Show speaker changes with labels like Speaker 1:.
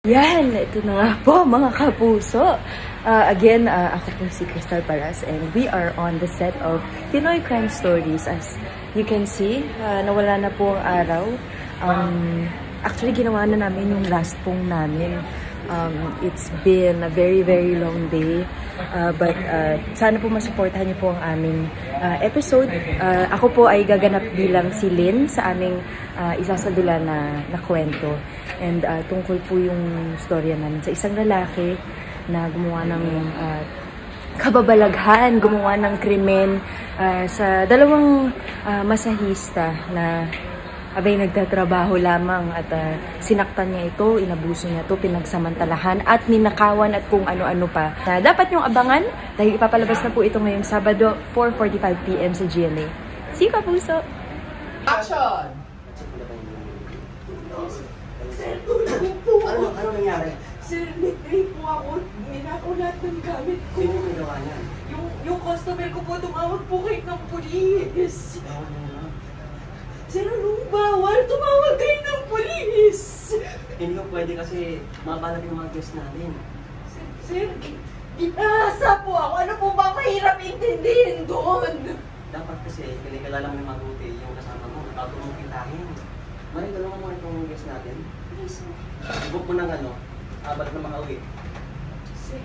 Speaker 1: Yan, ito na nga po mga kapuso. Again, ako po si Crystal Paras and we are on the set of Pinoy Crime Stories. As you can see, nawala na po ang araw. Actually, ginawa na namin yung last pong namin. It's been a very, very long day. But sana po masuportahan niyo po ang aming episode. Ako po ay gaganap bilang si Lynn sa aming isasadula na kwento. And tungkol po yung storya namin sa isang lalaki na gumawa ng kababalaghan, gumawa ng krimen sa dalawang masahista na abay nagtatrabaho lamang at sinaktan niya ito, inabuso niya ito, pinagsamantalahan at ninakawan at kung ano-ano pa. Dapat yung abangan dahil ipapalabas na po ito ngayong Sabado 4:45 PM sa GMA. See you, kapuso!
Speaker 2: Action! Ano nangyari?
Speaker 3: Sir, nag-rape po ako. Ninakaw lahat ng gamit ko.
Speaker 2: Sino yung ginawa niya?
Speaker 3: Yung customer ko po tumawag po kayo ng pulis. Sir, anong bawal? Tumawag kayo ng pulis.
Speaker 2: Hindi ko pwede kasi mabalak yung mga guests natin.
Speaker 3: Sir, ginahasa po ako. Ano po ba mahirap intindihin doon?
Speaker 2: Dapat kasi kinikilala mo yung mabuti yung kasama mo. Bago mong kitahin. Maring tulungan mo itong guests natin.
Speaker 3: Yes, sir.
Speaker 2: Book mo ng abat na makauwi.
Speaker 3: Sir,